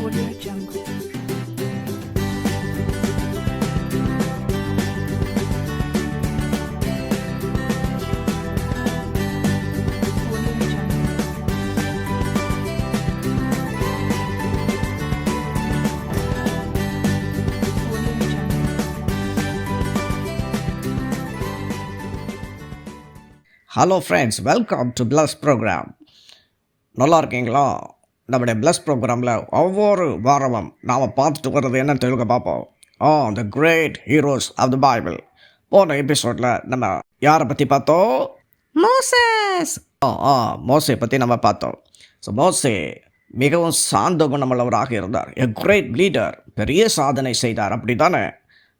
Audio Jungle. Audio Jungle. Audio Jungle. Hello friends, welcome to plus programme. நல்லா இருக்கீங்களா? நம்முடைய plus ப்ரோக்ராமில் ஒவ்வொரு வாரமும் நாம் பார்த்துட்டு வர்றது என்னன்னு தெலுங்க பார்ப்போம். The great heroes of the Bible. போன எபிசோடில் நம்ம யாரை பற்றி பார்த்தோம்? மோசஸ். மோசையை பற்றி நம்ம பார்த்தோம். ஸோ மோசே மிகவும் சாந்த குணமுள்ளவராக இருந்தார். எ கிரேட் லீடர், பெரிய சாதனை செய்தார், அப்படி தானே?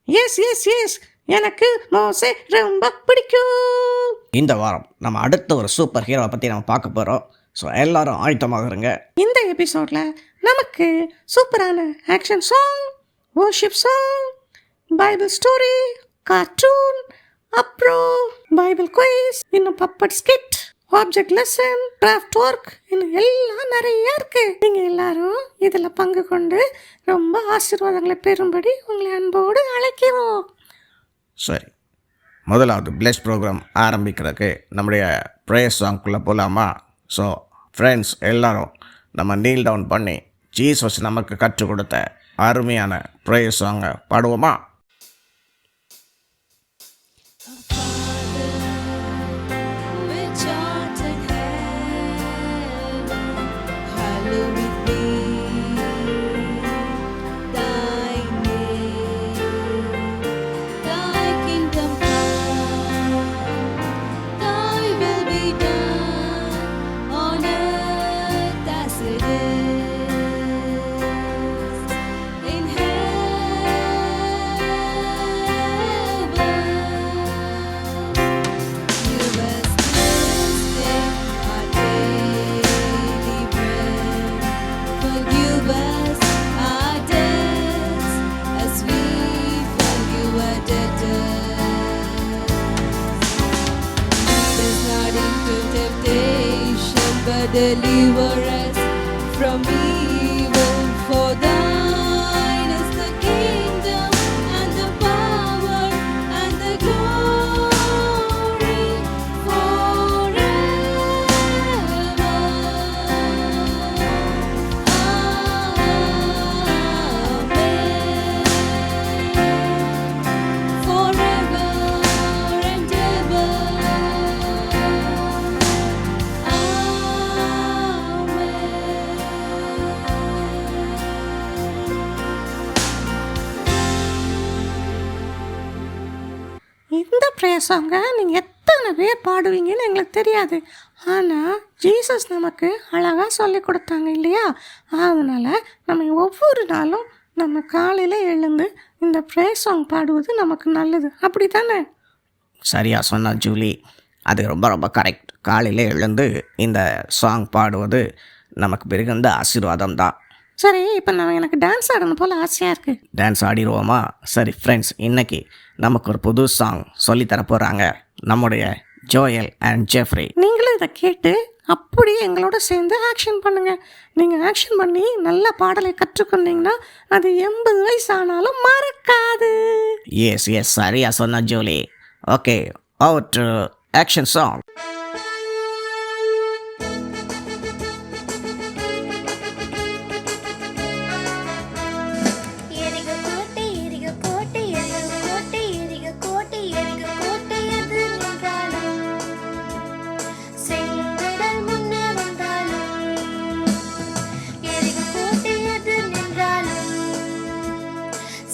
எஸ், எனக்கு மோசே ரொம்ப பிடிக்கும். இந்த வாரம் நம்ம அடுத்த ஒரு சூப்பர் ஹீரோவை பற்றி நம்ம பார்க்க போகிறோம். ஸோ எல்லாரும் ஆயத்தமாக இருங்க. இந்த எபிசோடில் நமக்கு சூப்பரான action song, worship song, Bible story, cartoon, அப்புறம் பைபிள் குயிஸ், இன்னும் puppet skid, object lesson, craft work, இன்னும் எல்லாம் நிறைய இருக்கு. நீங்க எல்லாரும் இதில் பங்கு கொண்டு ரொம்ப ஆசீர்வாதங்களை பெறும்படி உங்களை அன்போடு அழைக்கிறோம். சரி, முதலாவது பிளஸ் ப்ரோக்ராம் ஆரம்பிக்கிறதுக்கு நம்முடைய ப்ரேயர் சாங்குள்ளே போகலாமா? ஸோ ஃப்ரெண்ட்ஸ், எல்லோரும் நம்ம நீல் டவுன் பண்ணி ஜீசஸ் நமக்கு கற்றுக் கொடுத்த அருமையான ப்ரேயர் சாங்கை பாடுவோமா? Deliver us from evil, for thine is the kingdom and the power and the glory forever. Amen. Forever and ever. இந்த ப்ரேயர் சாங்கை நீங்கள் எத்தனை பேர் பாடுவீங்கன்னு எங்களுக்கு தெரியாது. ஆனால் ஜீசஸ் நமக்கு அழகாக சொல்லி கொடுத்தாங்க இல்லையா? அதனால் நம்ம ஒவ்வொரு நாளும் நம்ம காலையில் எழுந்து இந்த ப்ரேயர் சாங் பாடுவது நமக்கு நல்லது, அப்படி தானே? சரியா சொன்னா ஜூலி, அது ரொம்ப ரொம்ப கரெக்ட். காலையில் எழுந்து இந்த சாங் பாடுவது நமக்கு மிகுந்த ஆசீர்வாதம் தான். சரி, இப்போ எனக்கு டான்ஸ் ஆடணும் போல் ஆசையாக இருக்குது. டான்ஸ் ஆடிடுவோமா? சரி ஃப்ரெண்ட்ஸ், இன்னைக்கு நமக்கு ஒரு புது சாங் சொல்லித்தர போகிறாங்க நம்முடைய ஜோயல் அண்ட் ஜெஃப்ரி. நீங்களும் இதை கேட்டு அப்படியே எங்களோட சேர்ந்து ஆக்ஷன் பண்ணுங்கள். நீங்கள் ஆக்ஷன் பண்ணி நல்ல பாடலை கற்றுக்கொண்டீங்கன்னா அது 80 வயசு ஆனாலும் மறக்காது. எஸ், சரியா சொன்ன Julie. Okay, out to action song.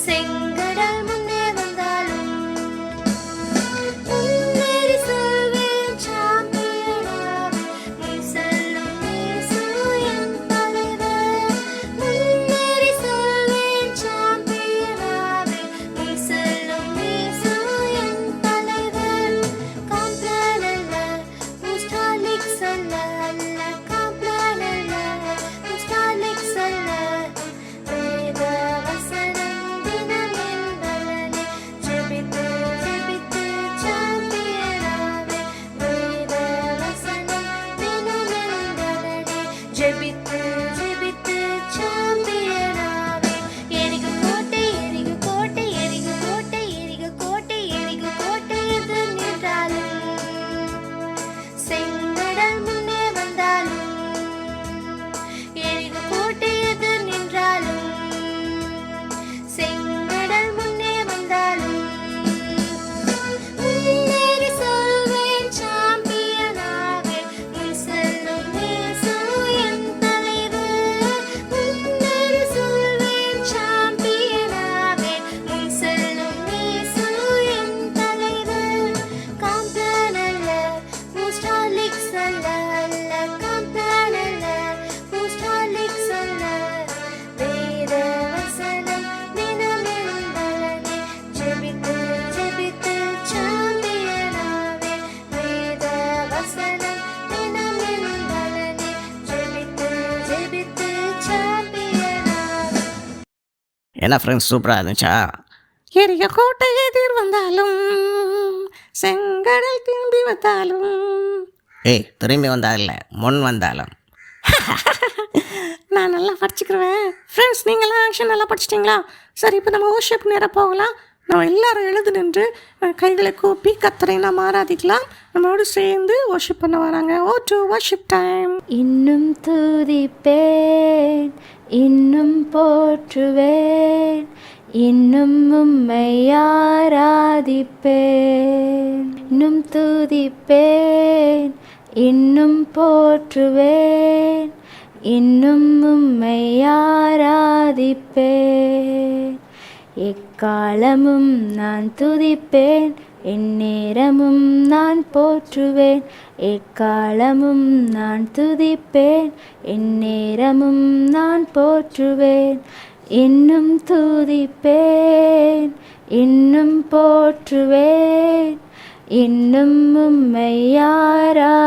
செங்கடல் முன்னே வந்தாலும் உன்னெறி செல்வேன் என்ன ஃப்ரெண்ட்ஸ், சூப்பராக இருந்துச்சா? எரிய கோட்டை எதிர் வந்தாலும் செங்கடல் திரும்பி வந்தாலும். ஏய், திரும்பி வந்தா இல்லை, முன் வந்தாலும். நான் நல்லா படிச்சுக்கிறேன். ஃப்ரெண்ட்ஸ், நீங்களாம் ஆக்ஷன் நல்லா படிச்சிட்டிங்களா? சரி, இப்போ நம்ம ஓஷிப் நேராக போகலாம். நம்ம எல்லாரும் எழுது நின்று கைகளை கூப்பி கத்தரை நாம் ஆராதிக்கலாம். நம்மளோடு சேர்ந்து ஓஷிப் பண்ண வராங்க. ஓ டு வர்ஷிப் டைம். இன்னும் துதிப்பேன், இன்னும் போற்றுவேன், இன்னும் உம்மை ஆராதிப்பேன். இன்னும் துதிப்பேன், இன்னும் போற்றுவேன், இன்னும் உம்மை ஆராதிப்பேன். எக்காலமும் நான் துதிப்பேன், எந்நேரமும் நான் போற்றுவேன். எக்காலமும் நான் துதிப்பேன், எந்நேரமும் நான் போற்றுவேன். இன்னும் துதிப்பேன், இன்னும் போற்றுவேன், இன்னும் உம்மை ஆராதிப்பேன்.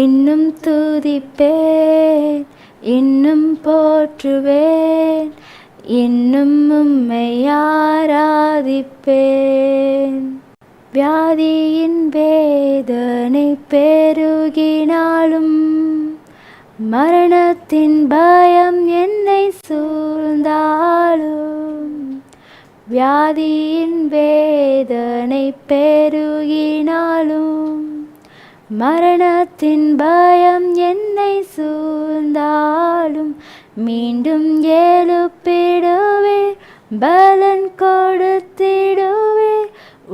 இன்னும் துதிப்பேன், இன்னும் போற்றுவேன், இன்னும் உம்மை ஆராதிப்பேன். வியாதியின் வேதனை பெருகினாலும், மரணத்தின் பயம் என்னை சூழ்ந்தாலும், வியாதியின் வேதனை பெருகினாலும், மரணத்தின் பயம் என்னை சூழ்ந்தாலும், மீண்டும் எழுப்பிடுவே, பலன் கொடுத்திடுவே,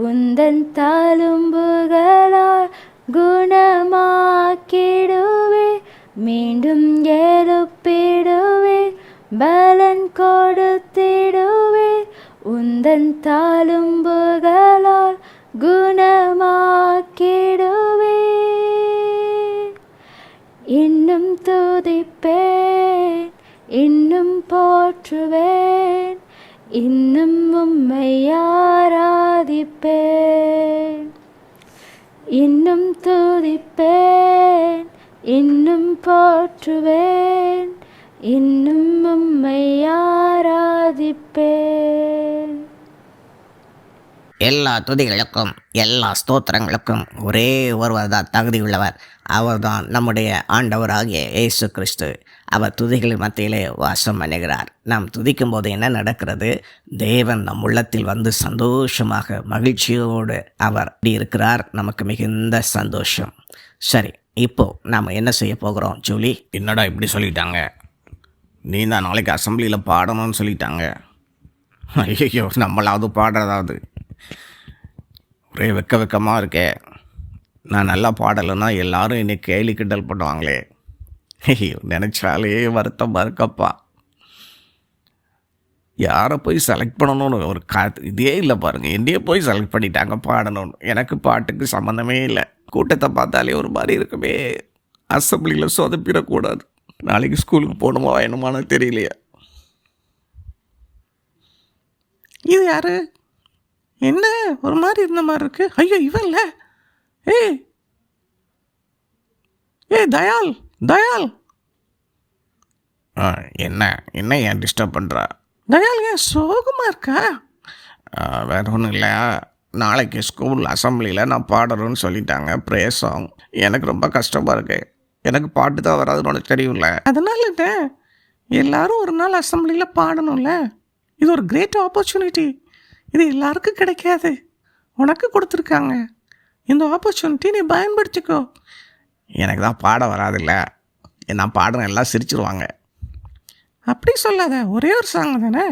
உந்தன் தழும்புகளால் குணமாக்கிடுவே. மீண்டும் எழுப்பிடுவே, பலன் கொடுத்திடுவே, உந்தன் தழும்புகளால் குணமாக்கிடுவே. இன்னும் துதிப்பேன், இன்னும் போற்றுவேன், இன்னும் உம்மை ஆராதிப்பேன். இன்னும் துதிப்பேன், இன்னும் போற்றுவேன், இன்னும் உம்மை ஆராதிப்பேன். எல்லா துதிகளுக்கும் எல்லா ஸ்தோத்திரங்களுக்கும் ஒரே ஒருவர் தான் தகுதியுள்ளவர். அவர்தான் நம்முடைய ஆண்டவராகிய இயேசு கிறிஸ்து. அவர் துதிகளின் மத்தியிலே வாசம் பண்ணுகிறார். நாம் துதிக்கும் போது என்ன நடக்கிறது? தேவன் நம் உள்ளத்தில் வந்து சந்தோஷமாக மகிழ்ச்சியோடு அவர் இருக்கிறார். நமக்கு மிகுந்த சந்தோஷம். சரி, இப்போ நாம் என்ன செய்ய போகிறோம் ஜூலி? என்னடா இப்படி சொல்லிட்டாங்க? நீ தான் நாளைக்கு அசம்பிளியில் பாடணும்னு சொல்லிட்டாங்க. ஐயோ, நம்மளாவது பாடுறதாவது ஒரே வெக்கமாக இருக்கே. நான் நல்லா பாடலைன்னா எல்லாரும் என்னை கேலி கிண்டல் பண்ணுவாங்களே. ஐயோ, நினச்சாலே வருத்தமாக இருக்கப்பா. யாரை போய் செலக்ட் பண்ணணும்னு ஒரு இதே இல்லை பாருங்கள். என்னையே போய் செலக்ட் பண்ணிட்டாங்க பாடணும்னு. எனக்கு பாட்டுக்கு சம்மந்தமே இல்லை. கூட்டத்தை பார்த்தாலே ஒரு மாதிரி இருக்குமே. அசம்பிளியில் சொதப்பிடக்கூடாது. நாளைக்கு ஸ்கூலுக்கு போகணுமா வேணுமான்னு தெரியலையே. இது யாரு? என்ன ஒரு மாதிரி இருந்த மாதிரி இருக்கு? ஐயோ, இவன் இல்லை. ஏய் தயால், தயால். என்ன என்ன ஏன் டிஸ்டர்ப் பண்ணுறா? தயால், ஏன் சோகமாக இருக்கா? வேற ஒன்றும் இல்லை. நாளைக்கு ஸ்கூல் அசம்பிளியில் நான் பாடணும்னு சொல்லிட்டாங்க, ப்ரேயர் சாங். எனக்கு ரொம்ப கஷ்டமாக இருக்கு. எனக்கு பாட்டு தான் வராதுன்னு உனக்கு தெரியும்ல. அதனால என்ன, எல்லாரும் ஒரு நாள் அசம்பிளியில் பாடணும்ல. இது ஒரு கிரேட் ஆப்பர்ச்சுனிட்டி. இது எல்லாருக்கும் கிடைக்காது. உனக்கு கொடுத்துருக்காங்க. இந்த ஆப்பர்ச்சுனிட்டி நீ பயன்படுத்திக்கோ. எனக்கு தான் பாட வராதில்ல. நான் பாடுறேன், எல்லாம் சிரிச்சிருவாங்க. அப்படி சொல்லாத. ஒரே ஒரு சாங் தானே.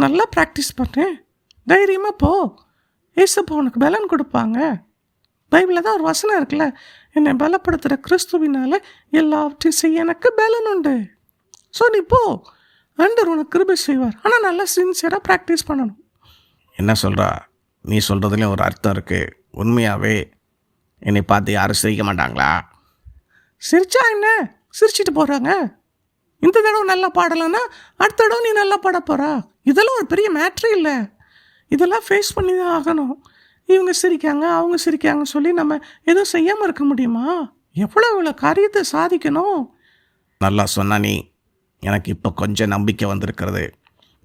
நல்லா ப்ராக்டிஸ் பண்ணு. தைரியமாக போ. ஏசப்பா உனக்கு பலன் கொடுப்பாங்க. பைபிளில் தான் ஒரு வசனம் இருக்குல்ல, என்னை பலப்படுத்துகிற கிறிஸ்துவினால எல்லாவற்றையும் செய்ய எனக்கு பலன் உண்டு. ஸோ நீ போ, ஆண்டவர் உனக்கு கிருபை செய்வார். ஆனால் நல்லா சின்சியராக ப்ராக்டிஸ் பண்ணணும். என்ன சொல்கிறா? நீ சொல்கிறதுலேயும் ஒரு அர்த்தம் இருக்குது. உண்மையாகவே என்னை பார்த்து யாரும் சிரிக்க மாட்டாங்களா? சிரிச்சா என்ன, சிரிச்சிட்டு போகிறாங்க. இந்த தடவை நல்லா பாடலைன்னா அடுத்த தடவை நீ நல்லா பாட போகிறா. இதெல்லாம் ஒரு பெரிய மேட்ரே இல்லை. இதெல்லாம் ஃபேஸ் பண்ணி தான் ஆகணும். இவங்க சிரிக்காங்க, அவங்க சிரிக்காங்க சொல்லி நம்ம எதுவும் செய்யாமல் இருக்க முடியுமா? எவ்வளோ காரியத்தை சாதிக்கணும். நல்லா சொன்னா நீ. எனக்கு இப்போ கொஞ்சம் நம்பிக்கை வந்திருக்கிறது.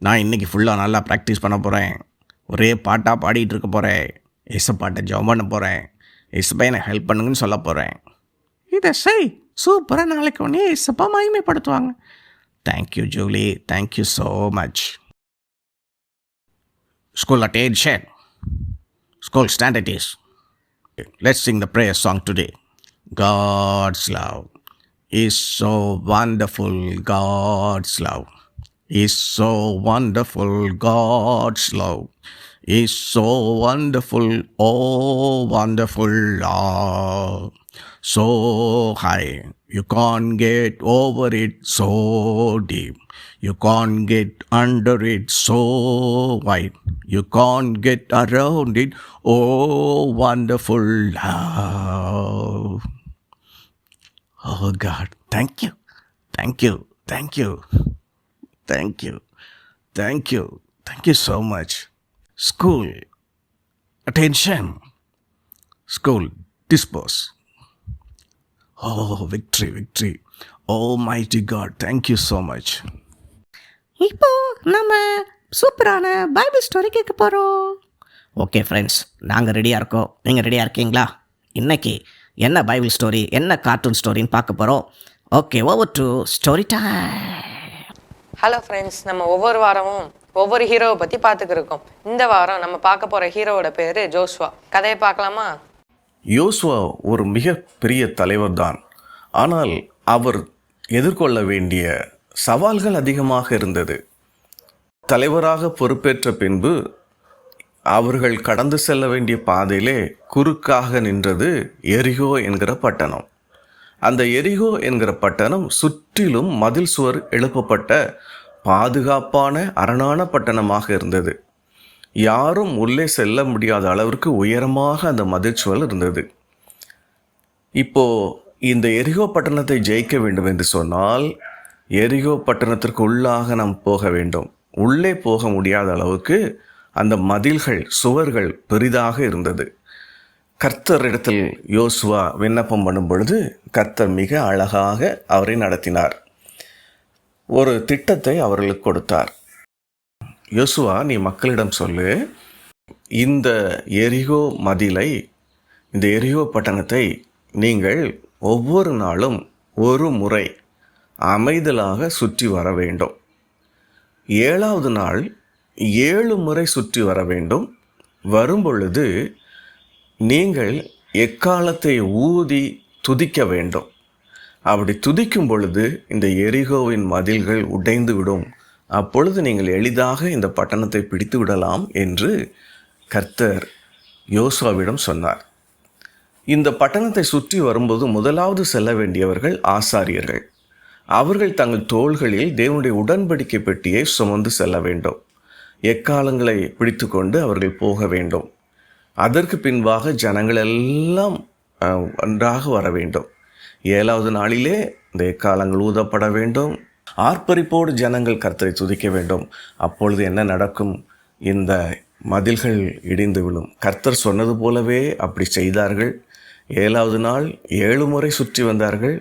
நான் இன்றைக்கி ஃபுல்லாக நல்லா ப்ராக்டிஸ் பண்ண போகிறேன். ஒரே பாட்டாக பாடிட்டு இருக்க போகிறேன். இசப்பாட்டை ஜெபம் பண்ண போகிறேன். இசப்பா எனக்கு ஹெல்ப் பண்ணுங்கன்னு சொல்ல போகிறேன். இதை செய், சூப்பராக நாளைக்கு உடனே இசப்பா மகிமைப்படுத்துவாங்க. Thank you Julie, thank you so much. School attention. School stand at ease. Let's sing the prayer song today. God's love is so wonderful. God's love is so wonderful. God's love is so wonderful. Oh, wonderful love. So high, you can't get over it. So deep, you can't get under it. So wide, you can't get around it. Oh, wonderful love. Oh God, thank you, thank you, thank you, thank you, thank you, thank you so much. School, attention. School, disperse. Oh, victory, victory. Almighty God, thank you so much. இப்போ நம்ம சூப்பரான Bible story கேட்க போகிறோம். Okay friends, நாங்கள் ரெடியாக இருக்கோம். நீங்கள் ரெடியாக இருக்கீங்களா? இன்றைக்கி என்ன பைபிள் ஸ்டோரி, என்ன கார்ட்டூன் ஸ்டோரின்னு பார்க்க போகிறோம். Okay, over to story time. Hello friends, நம்ம ஒவ்வொரு வாரமும் ஒவ்வொரு ஹீரோவை பற்றி பார்த்துக்கிருக்கோம். இந்த வாரம் நம்ம பார்க்க போகிற ஹீரோவோட பேர் ஜோஷ்வா. கதையை பார்க்கலாமா? யோசுவா ஒரு மிகப்பெரிய தலைவர் தான். ஆனால் அவர் எதிர்கொள்ள வேண்டிய சவால்கள் அதிகமாக இருந்தது. தலைவராக பொறுப்பேற்ற பின்பு அவர்கள் கடந்து செல்ல வேண்டிய பாதையிலே குறுக்காக நின்றது எரிகோ என்கிற பட்டணம். அந்த எரிகோ என்கிற பட்டணம் சுற்றிலும் மதில் சுவர் எழுப்பப்பட்ட பாதுகாப்பான அரணான பட்டணமாக இருந்தது. யாரும் உள்ளே செல்ல முடியாத அளவிற்கு உயரமாக அந்த மதில் சுவர் இருந்தது. இப்போ இந்த எரிகோ பட்டணத்தை ஜெயிக்க வேண்டும் என்று சொன்னால் எரிகோ பட்டணத்திற்கு உள்ளாக நாம் போக வேண்டும். உள்ளே போக முடியாத அளவுக்கு அந்த மதில்கள் சுவர்கள் பெரிதாக இருந்தது. கர்த்தர் இடத்தில் யோசுவா விண்ணப்பம் பண்ணும் பொழுது கர்த்தர் மிக அழகாக அவரை நடத்தினார். ஒரு திட்டத்தை அவர்களுக்கு கொடுத்தார். யோசுவா, நீ மக்களிடம் சொல்லு, இந்த எரிகோ மதிலை, இந்த எரிகோ பட்டணத்தை நீங்கள் ஒவ்வொரு நாளும் ஒரு முறை அமைதலாக சுற்றி வர வேண்டும். 7வது நாள் 7 முறை சுற்றி வர வேண்டும். வரும்பொழுது நீங்கள் எக்காலத்தை ஊதி துதிக்க வேண்டும். அப்படி துதிக்கும் பொழுது இந்த எரிகோவின் மதில்கள் உடைந்து விடும். அப்பொழுது நீங்கள் எளிதாக இந்த பட்டணத்தை பிடித்து விடலாம் என்று கர்த்தர் யோசுவாவிடம் சொன்னார். இந்த பட்டணத்தை சுற்றி வரும்போது முதலாவது செல்ல வேண்டியவர்கள் ஆசாரியர்கள். அவர்கள் தங்கள் தோள்களில் தேவனுடைய உடன்படிக்கை பெட்டியை சுமந்து செல்ல வேண்டும். எக்காலங்களை பிடித்து கொண்டு அவர்கள் போக வேண்டும். அதற்கு பின்பாக ஜனங்கள் எல்லாம் ஒன்றாக வர வேண்டும். 7வது நாளிலே இந்த எக்காலங்கள் ஊதப்பட வேண்டும். ஆர்ப்பரிப்போடு ஜனங்கள் கர்த்தரை துதிக்க வேண்டும். அப்பொழுது என்ன நடக்கும்? இந்த மதில்கள் இடிந்து விழும். கர்த்தர் சொன்னது போலவே அப்படி செய்தார்கள். 7வது நாள் 7 முறை சுற்றி வந்தார்கள்.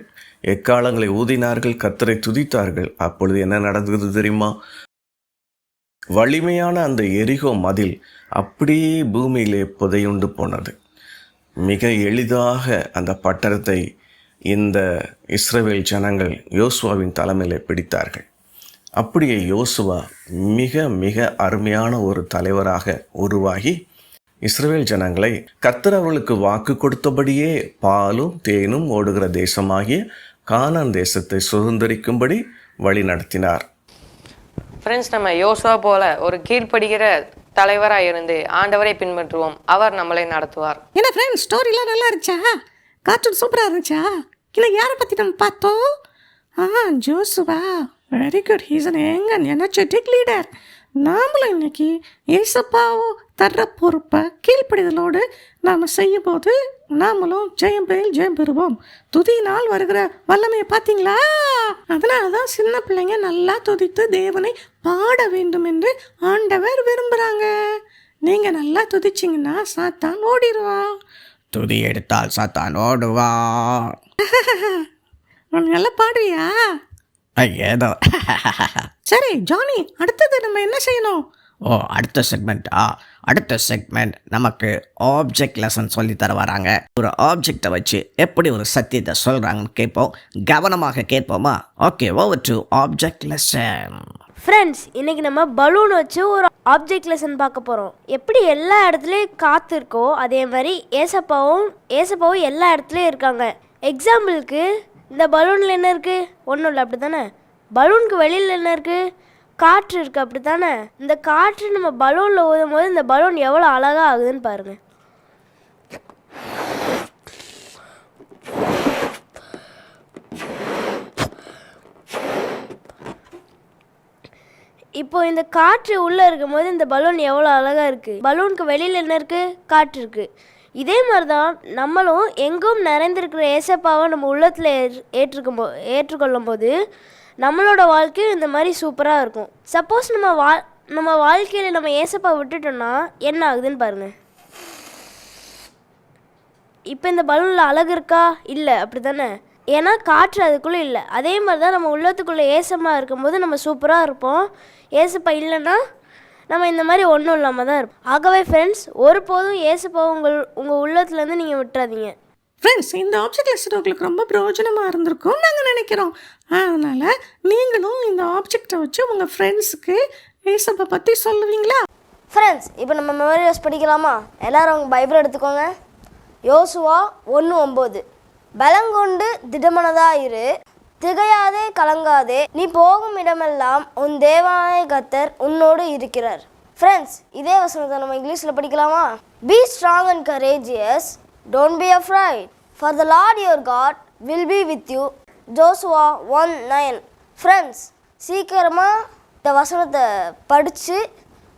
எக்காலங்களை ஊதினார்கள், கர்த்தரை துதித்தார்கள். அப்பொழுது என்ன நடந்தது தெரியுமா? வலிமையான அந்த எரிகோ மதில் அப்படியே பூமியிலே புதையுண்டு போனது. மிக எளிதாக அந்த பட்டணத்தை இந்த இஸ்ரவேல் ஜனங்கள் யோசுவாவின் தலைமையிலே பிடித்தார்கள். அப்படியே யோசுவா மிக மிக அருமையான ஒரு தலைவராக உருவாகி இஸ்ரவேல் ஜனங்களை கர்த்தர் அவர்களுக்கு வாக்கு கொடுத்தபடியே பாலும் தேனும் ஓடுகிற தேசமாகிய கானான் தேசத்தை சுதந்திரிக்கும்படி வழி நடத்தினார். ஃப்ரெண்ட்ஸ், நம்ம யோசுவா போல ஒரு கீழ்ப்படுகிற தலைவராக இருந்து ஆண்டவரை பின்பற்றுவோம். அவர் நம்மளை நடத்துவார். என்ன ஃப்ரெண்ட்ஸ், ஸ்டோரிலாம் நல்லா இருந்துச்சா? கார்ட்டூன் சூப்பராக இருந்துச்சா? இல்லை, யாரை பற்றி நம்ம பார்த்தோம்? Joshua, very good. He's an young and energetic leader. நாமளும் இன்னைக்கு ஏசப்பாவோ தர்ற பொறுப்பை கீழ்ப்படிதலோடு நாம் செய்யும் போது நாமளும் ஜெயம் பெறுவோம். துதியினால் வருகிற வல்லமையை பார்த்தீங்களா? அதனால தான் சின்ன பிள்ளைங்க நல்லா துதித்து தேவனை பாட வேண்டும் என்று ஆண்டவர் விரும்புகிறாங்க. நீங்கள் நல்லா துதிச்சிங்கன்னா சாத்தான் ஓடிடுவான். துதி எடுத்தால் சாத்தான் ஓடுவான். நல்லா பாடுவியா? ஏதோ சரி ஜானி, அடுத்தது நம்ம என்ன செய்யணும்? அடுத்த செக்மெண்ட் நமக்கு ஆப்ஜெக்ட் லெசன் சொல்லி தர வராங்க. ஒரு ஆப்ஜெக்டை வச்சு எப்படி ஒரு சத்தியத்தை சொல்கிறாங்கன்னு கேட்போம். கவனமாக கேட்போமா? Okay, over to object lesson. Friends, இன்னைக்கு நம்ம பலூன் வச்சு ஒரு ஆப்ஜெக்ட் லெசன் பார்க்க போகிறோம். எப்படி எல்லா இடத்துலையும் காற்று இருக்கோ அதே மாதிரி ஏசப்பாவும் எல்லா இடத்துலையும் இருக்காங்க. எக்ஸாம்பிளுக்கு இந்த பலூனில் என்ன இருக்குது? ஒன்றும் இல்லை, அப்படி தானே? பலூனுக்கு வெளியில் என்ன இருக்குது? காற்று இருக்குது, அப்படி தானே? இந்த காற்று நம்ம பலூனில் ஊதும் போது இந்த பலூன் எவ்வளோ அழகாக ஆகுதுன்னு பாருங்கள். இப்போ இந்த காற்று உள்ளே இருக்கும்போது இந்த பலூன் எவ்வளோ அழகாக இருக்குது. பலூனுக்கு வெளியில் என்ன இருக்குது? காற்று இருக்குது. இதே மாதிரி தான் நம்மளும் எங்கும் நிறைந்திருக்கிற ஏசப்பாவை நம்ம உள்ளத்தில் ஏற்றுக்கொள்ளும் போது நம்மளோட வாழ்க்கையும் இந்த மாதிரி சூப்பராக இருக்கும். சப்போஸ் நம்ம வாழ்க்கையில் நம்ம ஏசப்பா விட்டுட்டோம்னா என்ன ஆகுதுன்னு பாருங்கள். இப்போ இந்த பலூனில் அழகு இருக்கா? இல்லை, அப்படி தானே? ஏன்னா காற்று அதுக்குள்ளே இல்லை. அதே மாதிரி தான் நம்ம உள்ளத்துக்குள்ளே ஏசப்பா இருக்கும்போது நம்ம சூப்பராக இருப்போம். ஏசப்பா இல்லைன்னா நம்ம இந்த மாதிரி ஒன்றும் இல்லாமல் தான் இருப்போம். ஆகவே ஃப்ரெண்ட்ஸ், ஒருபோதும் ஏசப்பா உங்கள் உள்ளத்துலேருந்து நீங்கள் விட்டுறாதீங்க. ஃப்ரெண்ட்ஸ், இந்த ஆப்ஜெக்ட் லெசன் உங்களுக்கு ரொம்ப பிரயோஜனமாக இருந்திருக்கும்னு நாங்கள் நினைக்கிறோம். அதனால் நீங்களும் இந்த ஆப்ஜெக்டை வச்சு உங்கள் ஃப்ரெண்ட்ஸுக்கு ஏசப்பை பற்றி சொல்லுவீங்களா? ஃப்ரெண்ட்ஸ், இப்போ நம்ம மெமரிஸ் படிக்கலாமா? எல்லாரும் உங்கள் பைபிள் எடுத்துக்கோங்க. யோசுவா 1:9. பலங்கொண்டு திடமனதாயிரு, திகையாதே கலங்காதே, நீ போகும் இடமெல்லாம் உன் தேவனாய கர்த்தர் உன்னோடு இருக்கிறார். ஃப்ரெண்ட்ஸ், இதே வசனத்தை நம்ம இங்கிலீஷில் படிக்கலாமா? Be strong and courageous, don't be afraid, for the Lord your God will be with you. Joshua 1:9. Friends, சீக்கிரமாக இந்த வசனத்தை படித்து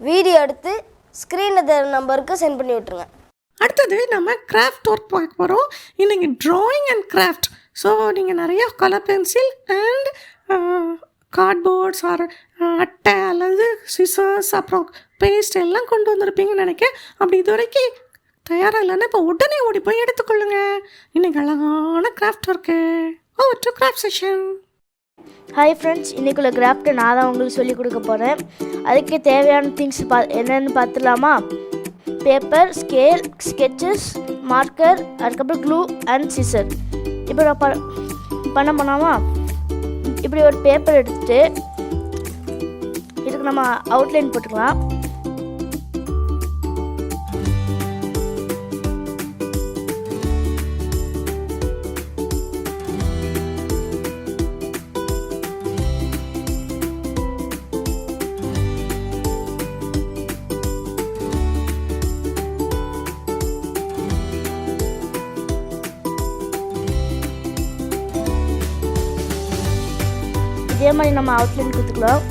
வீடியோ எடுத்து ஸ்க்ரீனில் தெரிய நம்பருக்கு சென்ட் பண்ணி விட்டுருங்க. அடுத்தது நம்ம கிராஃப்ட் ஒர்க் பார்க்க போகிறோம். இன்றைக்கி ட்ராயிங் அண்ட் கிராஃப்ட். ஸோ நீங்கள் நிறையா colour pencil and cardboards or அட்டை அல்லது சிசர்ஸ் அப்புறம் பேஸ்ட் எல்லாம் கொண்டு வந்திருப்பீங்கன்னு நினைக்கிறேன். அப்படி இது வரைக்கும் தயாராக இல்லைன்னா இப்போ உடனே ஓடி போய் எடுத்துக்கொள்ளுங்க. இன்றைக்கி அழகான craft work. Over to craft session. Hi friends, இன்றைக்குள்ள கிராஃப்ட்டை நான் தான் உங்களுக்கு சொல்லிக் கொடுக்க போகிறேன். அதுக்கு தேவையான திங்ஸ் என்னென்னு பார்த்துலாமா? பேப்பர், ஸ்கேல், ஸ்கெட்சஸ், மார்க்கர், அதுக்கப்புறம் க்ளூ அண்ட் சிசர். இப்போ நான் பண்ணாமா? இப்படி ஒரு பேப்பர் எடுத்துகிட்டு இதுக்கு நம்ம அவுட்லைன் போட்டுக்கலாம். இதே மாதிரி நம்ம அவுட்லைன் கொடுத்துக்கலாம்.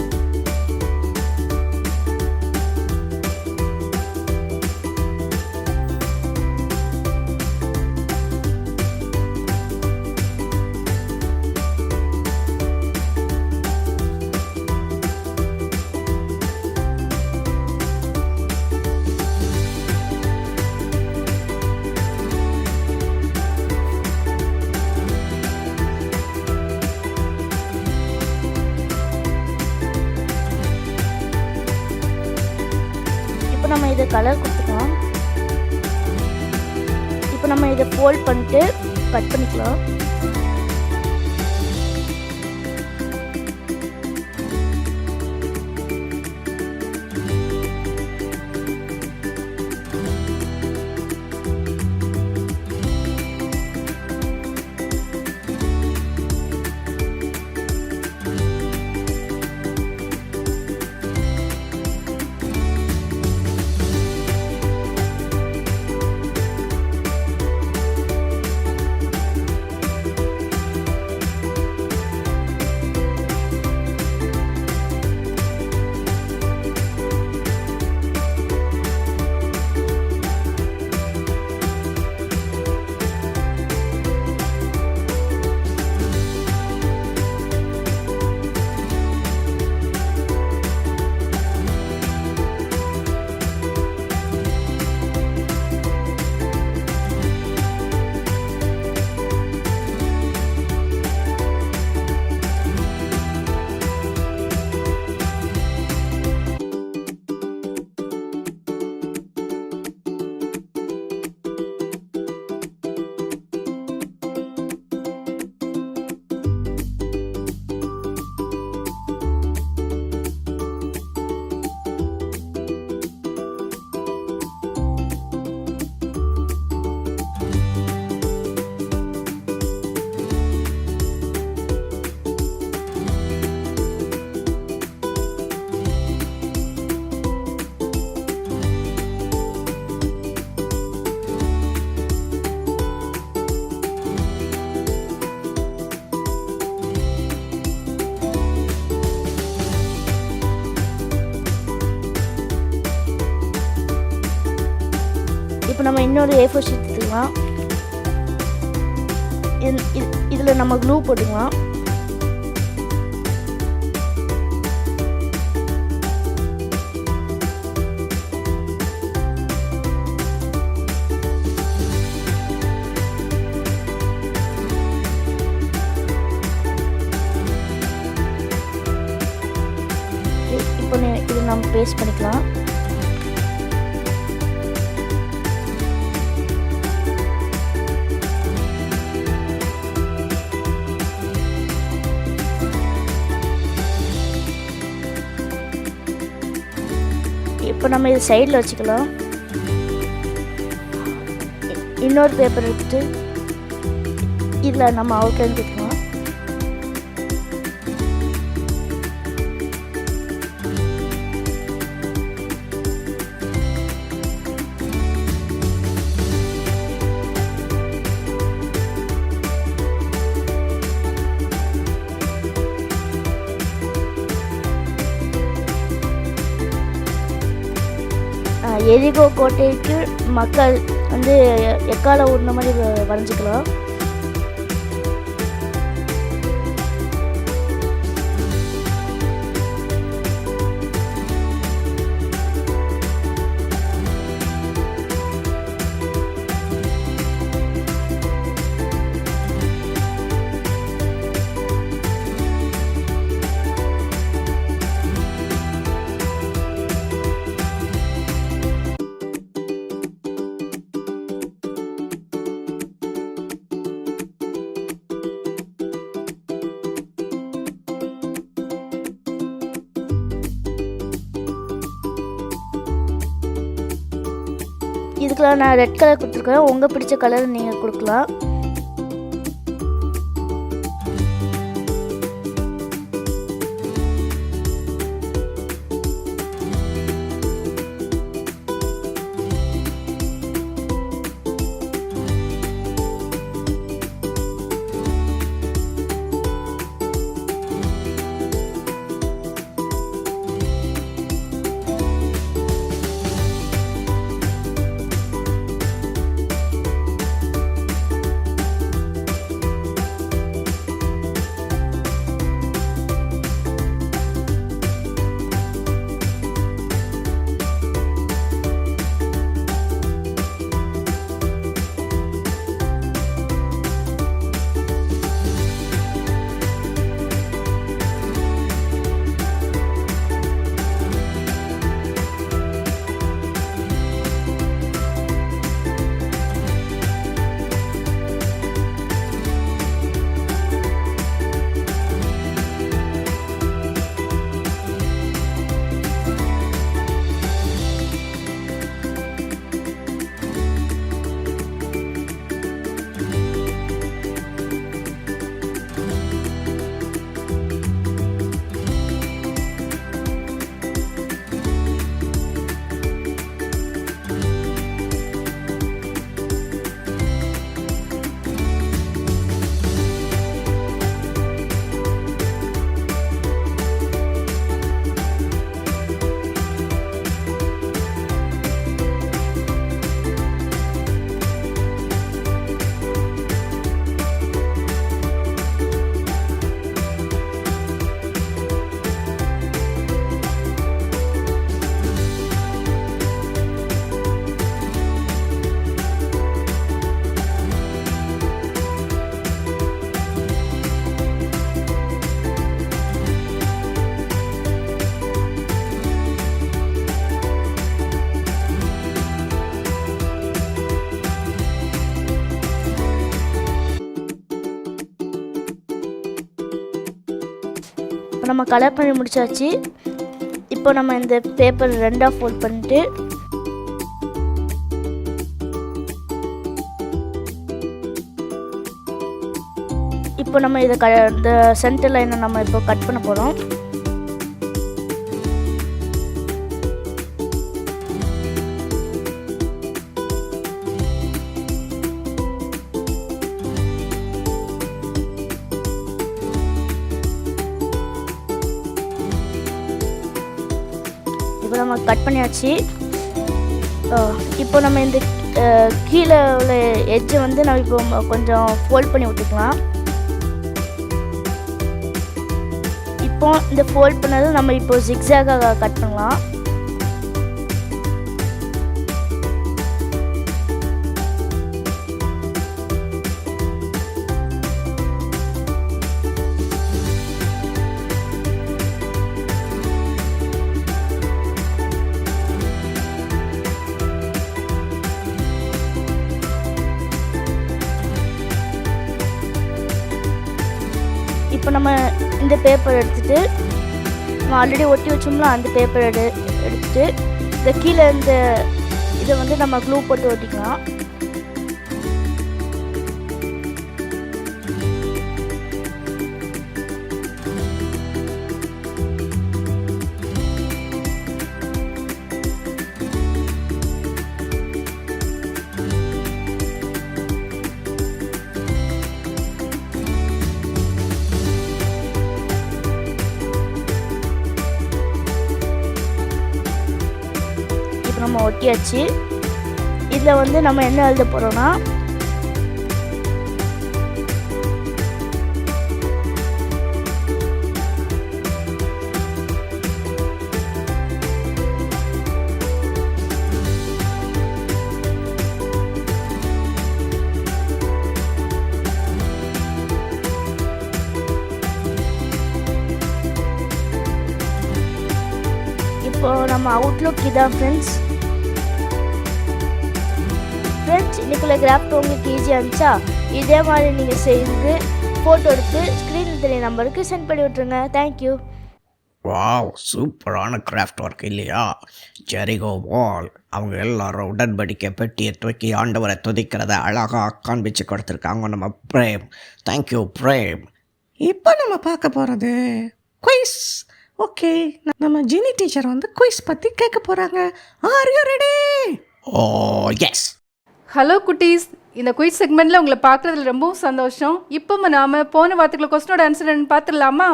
நம்ம இதை கலர் கொடுத்துக்கலாம். இப்போ நம்ம இதை ஃபோல்ட் பண்ணிட்டு கட் பண்ணிக்கலாம். இப்போ நம்ம இன்னொரு A4 ஷீட் எடுத்துக்கலாம். இதில் நம்ம க்ளூ போட்டுக்கலாம். இப்போ இது நம்ம பேஸ்ட் பண்ணிக்கலாம். இப்போ நம்ம இது சைடில் வச்சுக்கலாம். இன்னொரு பேப்பர் எடுத்துட்டு இதில் நம்ம அவுட்லைன் கொடுக்கலாம். எரிகோ கோட்டைக்கு மக்கள் வந்து எக்கால ஊர்ன மாதிரி வரைஞ்சிக்கலாம். இதுக்கெலாம் நான் ரெட் கலர் கொடுத்துருக்கேன். உங்கள் பிடிச்ச கலர் நீங்கள் கொடுக்கலாம். நம்ம கலர் பண்ணி முடிச்சாச்சு. இப்போ நம்ம இந்த பேப்பர் ரெண்டாக ஃபோல்ட் பண்ணிட்டு இப்போ நம்ம இதை இந்த சென்டர் லைனை நம்ம இப்போ கட் பண்ண போகிறோம். இப்போ நம்ம கட் பண்ணியாச்சு. இப்போ நம்ம இந்த கீழே உள்ள எட்ஜை வந்து நம்ம இப்போ கொஞ்சம் ஃபோல்ட் பண்ணி விட்டுக்கலாம். இப்போ இந்த ஃபோல்ட் பண்ணது நம்ம இப்போ ஜிக்ஸாகாக கட் பண்ணலாம். இப்போ நம்ம இந்த பேப்பர் எடுத்துகிட்டு நம்ம ஆல்ரெடி ஒட்டி வச்சோம்ல அந்த பேப்பர் எடுத்துட்டு இந்த கீழே இந்த இதை வந்து நம்ம க்ளூ போட்டு ஒட்டிக்கலாம். நம்ம ஒட்டியாச்சு. இதில் வந்து நம்ம என்ன எழுத போகிறோம்னா இப்போ நம்ம அவுட்லுக் இதான் ஃப்ரெண்ட்ஸ். இன்னைக்குள்ள கிராஃப்ட் உங்களுக்கு ஈஸியாக இருந்துச்சா? இதே மாதிரி நீங்கள் செய்து ஃபோட்டோ எடுத்து ஸ்க்ரீனில் தெரிய நம்பருக்கு சென்ட் பண்ணி விட்ருங்க. தேங்க்யூ. வாவ், சூப்பரான கிராஃப்ட் ஒர்க் இல்லையா? ஜெரிகோ வால் அவங்க எல்லாரும் உடன்படிக்கை பெட்டியை தூக்கி ஆண்டவரை துதிக்கிறத அழகாக காண்பிச்சு கொடுத்துருக்காங்க நம்ம பிரேம். Thank you frame. இப்போ நம்ம பார்க்க போகிறது குயிஸ். ஓகே, நம்ம ஜினி டீச்சர் வந்து குயிஸ் பற்றி கேட்க போகிறாங்க. Are you ready? Oh yes. Hello குட்டீஸ், இந்த குயிஸ் செக்மெண்ட்டில் உங்களை பார்க்குறதுல ரொம்பவும் சந்தோஷம். இப்போ நாம் போன வாரத்துக்குள்ள கொஸ்டினோட ஆன்சர் பார்த்துடலாமா?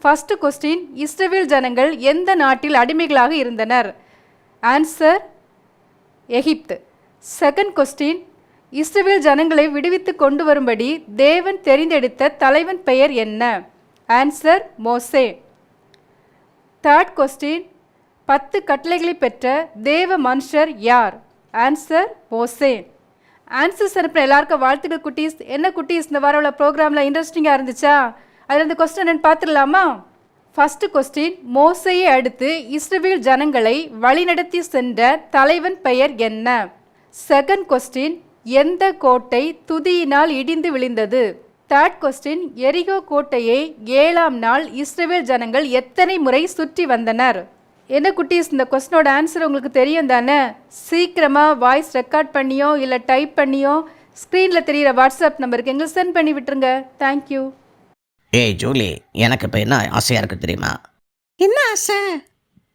ஃபஸ்ட்டு கொஸ்டின், இஸ்ரவேல் ஜனங்கள் எந்த நாட்டில் அடிமைகளாக இருந்தனர்? ஆன்சர் எகிப்து. செகண்ட் கொஸ்டின், இஸ்ரவேல் ஜனங்களை விடுவித்து கொண்டு வரும்படி தேவன் தெரிந்தெடுத்த தலைவன் பெயர் என்ன? ஆன்சர் மோசே. தேர்ட் கொஸ்டின், 10 கட்டளைகளை பெற்ற தேவ மனுஷர் யார்? ஆன்சர் மோசே. ஆன்சர்ஸ் அனுப்பின எல்லாருக்கும் வாழ்த்துக்கள் குட்டீஸ். என்ன குட்டீஸ், இந்த வாரம் உள்ள ப்ரோக்ராமில் இன்ட்ரெஸ்டிங்காக இருந்துச்சா? அதில் இந்த கொஸ்டின் என்னென்னு பார்த்துடலாமா? ஃபஸ்ட்டு கொஸ்டின், மோசையை அடுத்து இஸ்ரவேல் ஜனங்களை வழிநடத்தி சென்ற தலைவன் பெயர் என்ன? செகண்ட் கொஸ்டின், எந்த கோட்டை துதியினால் இடிந்து விழுந்தது? தேர்ட் கொஸ்டின், எரிகோ கோட்டையை 7ஆம் நாள் இஸ்ரவேல் ஜனங்கள் எத்தனை முறை சுற்றி வந்தனர்? என்ன குட்டீஸ், இந்த கொஸ்டினோட ஆன்சர் உங்களுக்கு தெரியும் தானே? சீக்கிரமாக வாய்ஸ் ரெக்கார்ட் பண்ணியோ இல்லை டைப் பண்ணியோ ஸ்க்ரீனில் தெரிகிற வாட்ஸ்அப் நம்பருக்கு எங்களுக்கு சென்ட் பண்ணி விட்டுருங்க. தேங்க்யூ. ஏய் ஜூலி, எனக்கு இப்போ என்ன ஆசையாக இருக்குது தெரியுமா? என்ன ஆசை?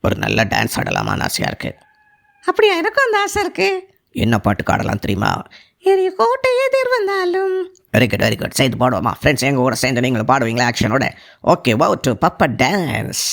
ஒரு நல்ல டான்ஸ் ஆடலாமான்னு ஆசையாக இருக்குது. அப்படியா? எனக்கும் அந்த ஆசை இருக்கு. என்ன பாட்டுக்கு ஆடலாம் தெரியுமா? எரிய கோட்டை எதிர் வந்தாலும். Very good very good. சேர்ந்து பாடுவோமா ஃப்ரெண்ட்ஸ்? எங்கள் கூட சேர்ந்து நீங்களும் பாடுவீங்களா ஆக்ஷனோட? ஓகே, வா டு பப்பா டான்ஸ்.